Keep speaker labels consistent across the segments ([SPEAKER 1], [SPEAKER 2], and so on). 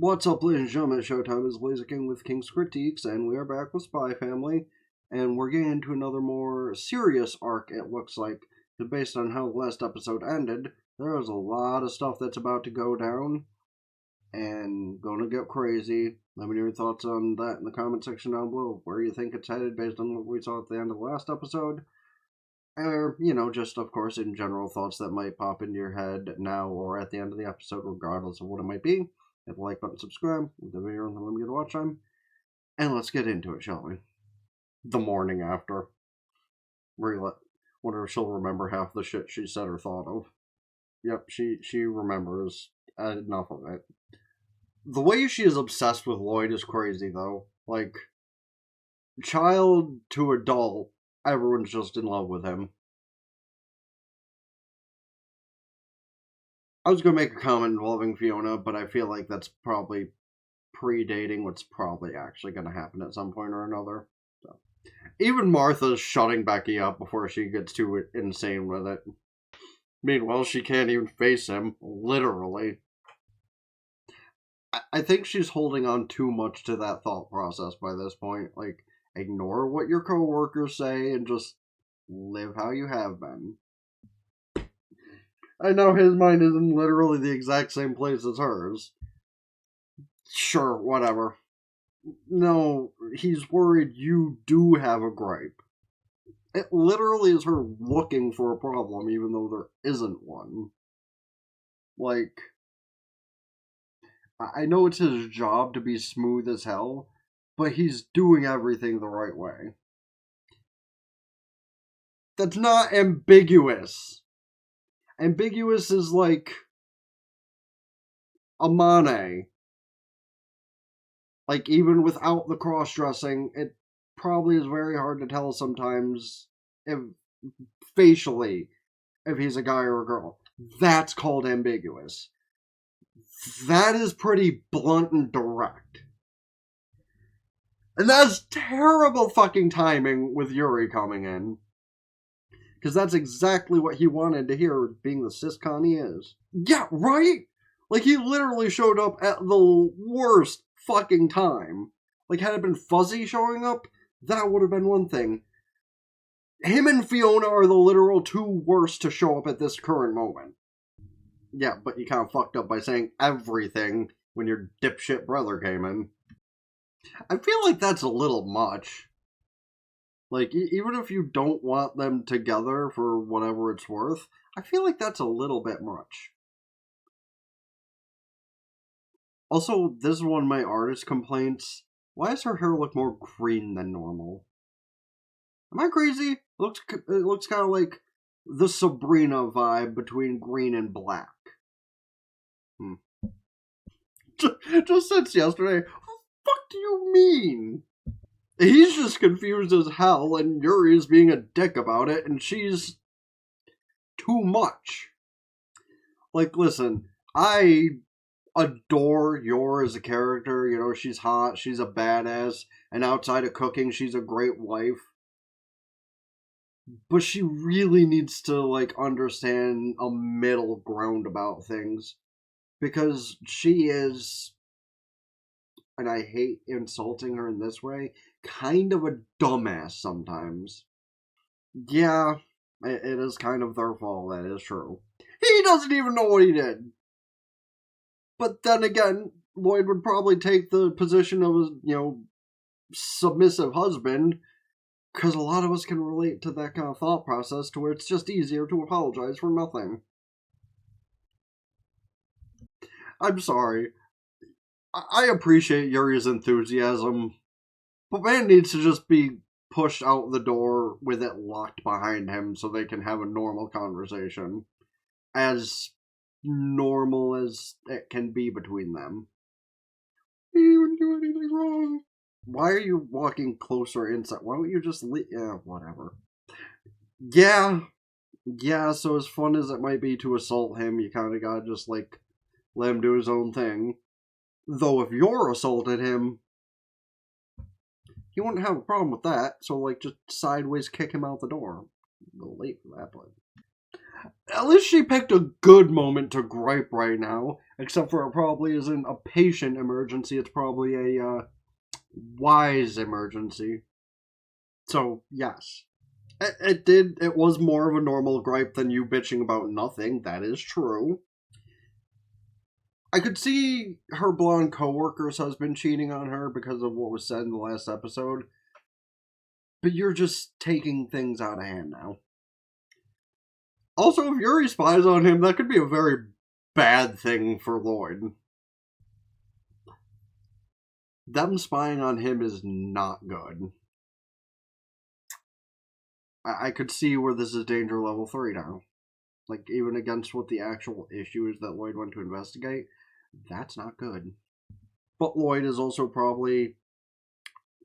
[SPEAKER 1] What's up, ladies and gentlemen? Showtime is Laser King with King's Critiques, and we are back with Spy Family, and we're getting into another more serious arc, it looks like. Based on how the last episode ended, there's a lot of stuff that's about to go down, and gonna get crazy. Let me know your thoughts on that in the comment section down below. Where you think it's headed based on what we saw at the end of the last episode. Or, just, of course, in general thoughts that might pop into your head now or at the end of the episode, regardless of what it might be. Hit the like button, subscribe, with the video on the limited watch time, and let's get into it, shall we? The morning after. Wonder if she'll remember half the shit she said or thought of. Yep, she remembers enough of it. The way she is obsessed with Loid is crazy, though. Like, child to adult, everyone's just in love with him. I was going to make a comment involving Fiona, but I feel like that's probably predating what's probably actually going to happen at some point or another. So. Even Martha's shutting Becky up before she gets too insane with it. Meanwhile, she can't even face him, literally. I think she's holding on too much to that thought process by this point. Like, ignore what your coworkers say and just live how you have been. I know his mind is in literally the exact same place as hers. Sure, whatever. No, he's worried you do have a gripe. It literally is her looking for a problem, even though there isn't one. Like, I know it's his job to be smooth as hell, but he's doing everything the right way. That's not ambiguous. Ambiguous is like a Mane. Like, even without the cross-dressing, it probably is very hard to tell sometimes facially if he's a guy or a girl. That's called ambiguous. That is pretty blunt and direct. And that's terrible fucking timing with Yuri coming in. Because that's exactly what he wanted to hear, being the siscon he is. Yeah, right? Like, he literally showed up at the worst fucking time. Like, had it been Fuzzy showing up, that would have been one thing. Him and Fiona are the literal two worst to show up at this current moment. Yeah, but you kind of fucked up by saying everything when your dipshit brother came in. I feel like that's a little much. Like, even if you don't want them together for whatever it's worth, I feel like that's a little bit much. Also, this is one of my artist complaints. Why does her hair look more green than normal? Am I crazy? It looks kind of like the Sabrina vibe between green and black. Just since yesterday, what the fuck do you mean? He's just confused as hell, and Yuri's being a dick about it, and she's too much. Like, listen, I adore Yuri as a character. She's hot, she's a badass, and outside of cooking, she's a great wife. But she really needs to, like, understand a middle ground about things. Because she is, and I hate insulting her in this way, kind of a dumbass sometimes. Yeah, it is kind of their fault, that is true. He doesn't even know what he did. But then again, Loid would probably take the position of a, submissive husband, because a lot of us can relate to that kind of thought process to where it's just easier to apologize for nothing. I'm sorry. I appreciate Yuri's enthusiasm, but man needs to just be pushed out the door with it locked behind him so they can have a normal conversation. As normal as it can be between them. You didn't do anything wrong. Why are you walking closer inside? Why don't you just leave? Yeah, whatever. Yeah, so as fun as it might be to assault him, you kind of gotta just, like, let him do his own thing. Though if you're assaulted him, he wouldn't have a problem with that, so, like, just sideways kick him out the door. A little late for that, but At least she picked a good moment to gripe right now. Except for it probably isn't a patient emergency. It's probably a wise emergency. So, yes. It was more of a normal gripe than you bitching about nothing. That is true. I could see her blonde coworker's husband cheating on her because of what was said in the last episode. But you're just taking things out of hand now. Also, if Yuri spies on him, that could be a very bad thing for Loid. Them spying on him is not good. I could see where this is danger level 3 now. Like, even against what the actual issue is that Loid went to investigate, that's not good. But Loid is also probably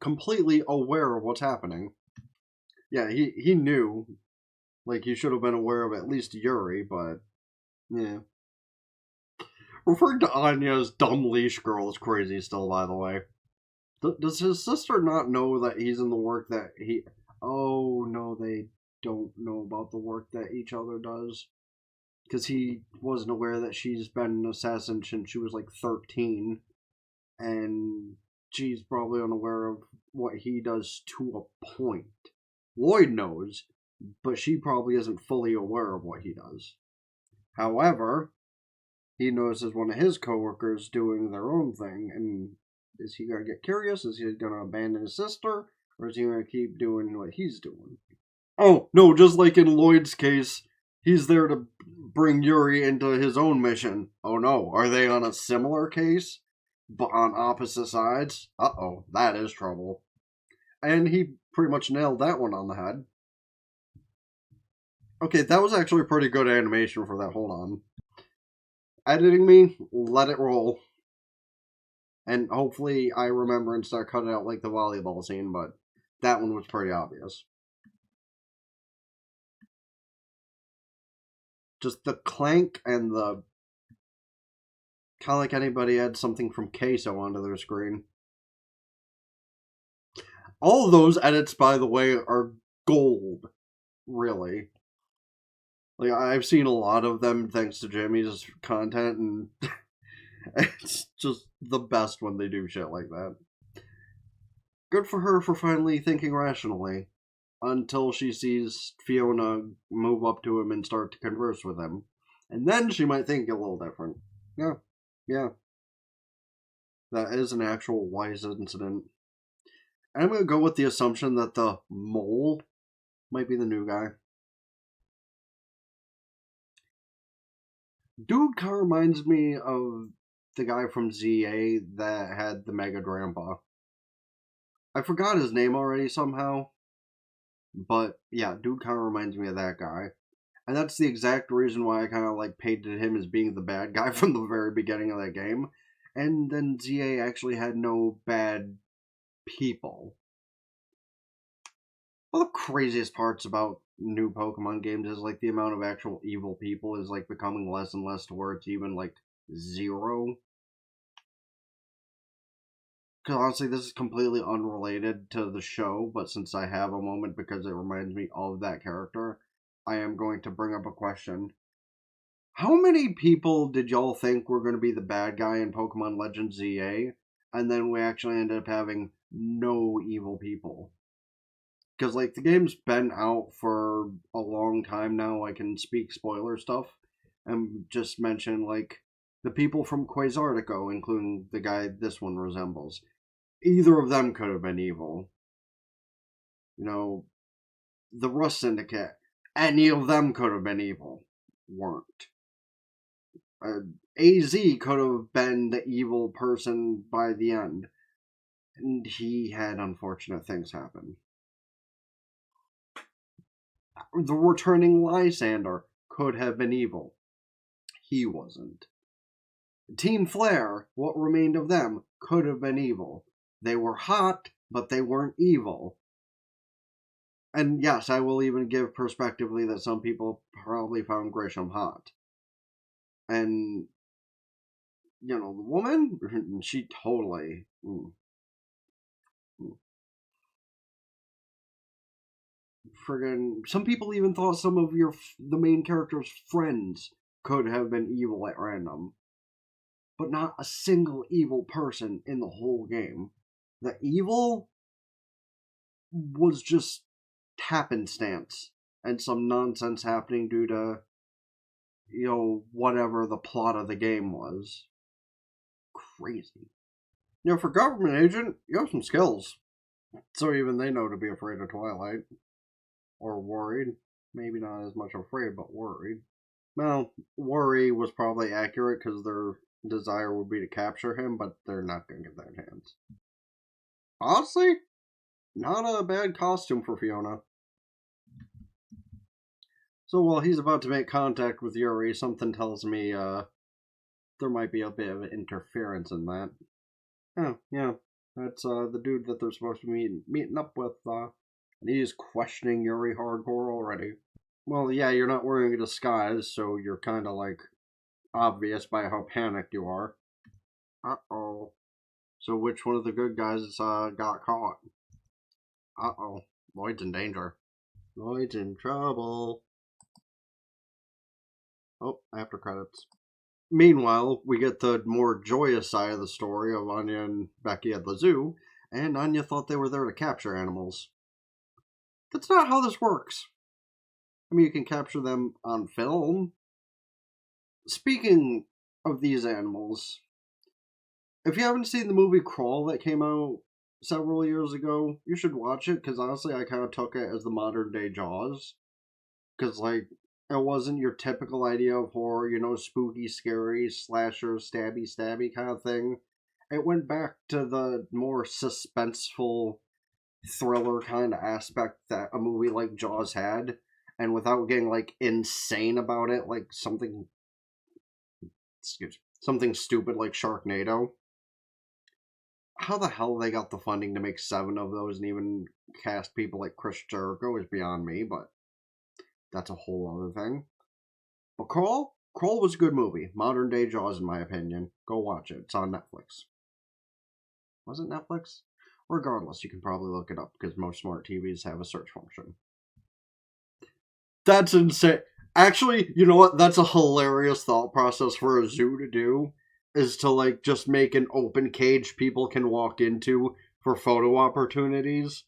[SPEAKER 1] completely aware of what's happening. Yeah, he knew. Like, he should have been aware of at least Yuri, but yeah. Referring to Anya as dumb leash girl is crazy still, by the way. Does his sister not know that he's in the work that he... Oh, no, they don't know about the work that each other does. Because he wasn't aware that she's been an assassin since she was like 13. And she's probably unaware of what he does to a point. Loid knows, but she probably isn't fully aware of what he does. However, he notices one of his coworkers doing their own thing, and is he going to get curious? Is he going to abandon his sister? Or is he going to keep doing what he's doing? Oh, no, just like in Loid's case, he's there to bring Yuri into his own mission. Oh no, are they on a similar case? But on opposite sides? Uh-oh, that is trouble. And he pretty much nailed that one on the head. Okay, that was actually a pretty good animation for that. Hold on. Editing me, let it roll. And hopefully I remember and start cutting out like the volleyball scene, but that one was pretty obvious. Just the clank and the... kind of like anybody had something from Queso onto their screen. All of those edits, by the way, are gold. Really. Like, I've seen a lot of them thanks to Jimmy's content, and it's just the best when they do shit like that. Good for her for finally thinking rationally. Until she sees Fiona move up to him and start to converse with him. And then she might think a little different. Yeah. That is an actual wise incident. And I'm going to go with the assumption that the mole might be the new guy. Dude kind of reminds me of the guy from ZA that had the Mega Grandpa. I forgot his name already somehow. But yeah, dude kind of reminds me of that guy. And that's the exact reason why I kind of like painted him as being the bad guy from the very beginning of that game. And then ZA actually had no bad people. One of the craziest parts about new Pokemon games is like the amount of actual evil people is like becoming less and less to where it's even like 0. Because honestly, this is completely unrelated to the show, but since I have a moment because it reminds me of that character, I am going to bring up a question. How many people did y'all think were going to be the bad guy in Pokemon Legends ZA, and then we actually ended up having no evil people? Because, like, the game's been out for a long time now. I can speak spoiler stuff and just mention, like, the people from Quasartico, including the guy this one resembles. Either of them could have been evil. You know, the Rust Syndicate, any of them could have been evil. Weren't. AZ could have been the evil person by the end. And he had unfortunate things happen. The returning Lysander could have been evil. He wasn't. Team Flare, what remained of them, could have been evil. They were hot, but they weren't evil. And yes, I will even give perspectively that some people probably found Grisham hot. And, you know, the woman, she totally... Some people even thought some of the main character's friends could have been evil at random. But not a single evil person in the whole game. The evil was just happenstance and some nonsense happening due to, whatever the plot of the game was. Crazy. For government agent, you have some skills. So even they know to be afraid of Twilight. Or worried. Maybe not as much afraid, but worried. Well, worry was probably accurate because their desire would be to capture him, but they're not going to get that in hands. Honestly, not a bad costume for Fiona. So while he's about to make contact with Yuri, something tells me there might be a bit of interference in that. Oh, yeah. That's the dude that they're supposed to be meeting up with, and he's questioning Yuri hardcore already. Well, yeah, you're not wearing a disguise, so you're kind of like obvious by how panicked you are. Uh-oh. So which one of the good guys got caught? Uh-oh. Loid's in danger. Loid's in trouble. Oh, after credits. Meanwhile, we get the more joyous side of the story of Anya and Becky at the zoo, and Anya thought they were there to capture animals. That's not how this works. I mean, you can capture them on film. Speaking of these animals, if you haven't seen the movie Crawl that came out several years ago, you should watch it, because honestly, I kind of took it as the modern day Jaws. Because, it wasn't your typical idea of horror, spooky, scary, slasher, stabby kind of thing. It went back to the more suspenseful thriller kind of aspect that a movie like Jaws had, and without getting, insane about it, something stupid like Sharknado. How the hell they got the funding to make 7 of those and even cast people like Chris Jericho is beyond me, but that's a whole other thing. But Crawl was a good movie. Modern day Jaws, in my opinion. Go watch it. It's on Netflix. Was it Netflix? Regardless, you can probably look it up because most smart TVs have a search function. That's insane. Actually, you know what? That's a hilarious thought process for a zoo to do. Is to, just make an open cage people can walk into for photo opportunities.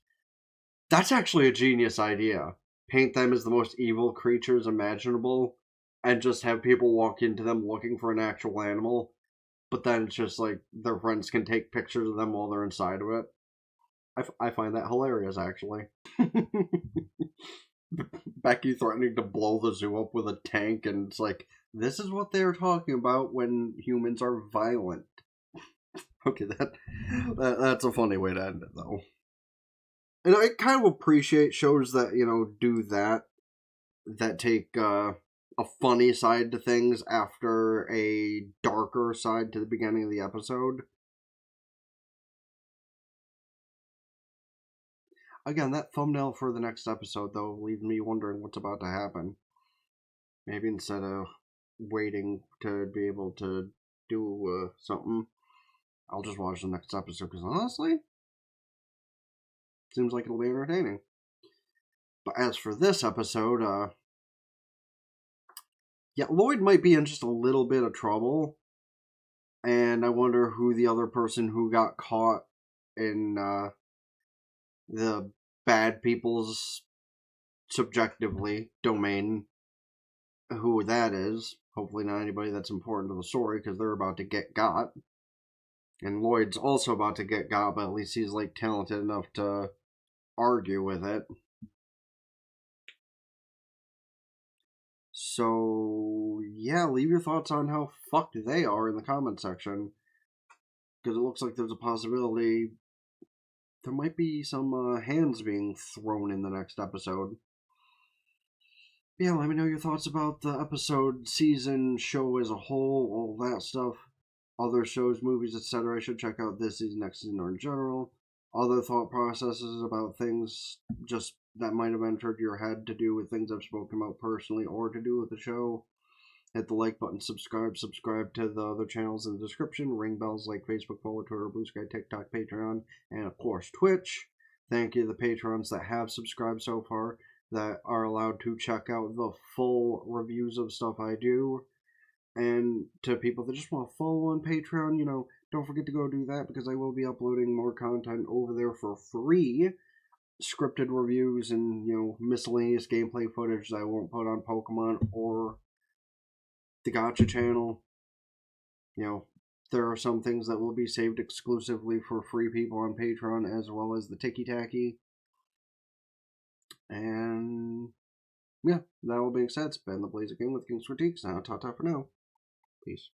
[SPEAKER 1] That's actually a genius idea. Paint them as the most evil creatures imaginable, and just have people walk into them looking for an actual animal, but then it's just their friends can take pictures of them while they're inside of it. I find that hilarious, actually. Becky threatening to blow the zoo up with a tank, and it's this is what they're talking about when humans are violent. Okay, that's a funny way to end it, though. And I kind of appreciate shows that, do that take a funny side to things after a darker side to the beginning of the episode. Again, that thumbnail for the next episode, though, leaves me wondering what's about to happen. Maybe instead of waiting to be able to do something, I'll just watch the next episode, because honestly, seems like it'll be entertaining. But as for this episode, Loid might be in just a little bit of trouble, and I wonder who the other person who got caught in the bad people's subjectively domain, who that is. Hopefully not anybody that's important to the story, because they're about to get got. And Loid's also about to get got, but at least he's talented enough to argue with it. So, yeah, leave your thoughts on how fucked they are in the comment section. Because it looks like there's a possibility there might be some hands being thrown in the next episode. Yeah, let me know your thoughts about the episode, season, show as a whole, all that stuff. Other shows, movies, etc. I should check out this season, next season, or in general. Other thought processes about things just that might have entered your head to do with things I've spoken about personally or to do with the show. Hit the like button, subscribe to the other channels in the description, ring bells like Facebook, follow Twitter, Blue Sky, TikTok, Patreon, and of course Twitch. Thank you to the patrons that have subscribed so far. that are allowed to check out the full reviews of stuff I do. And to people that just want to follow on Patreon, don't forget to go do that, because I will be uploading more content over there for free. Scripted reviews and, miscellaneous gameplay footage that I won't put on Pokemon or the Gacha channel. There are some things that will be saved exclusively for free people on Patreon, as well as the Tiki Tacky. And yeah, that all being said, it's been the Blazer King with King's Critiques. Now, ta-ta for now. Peace.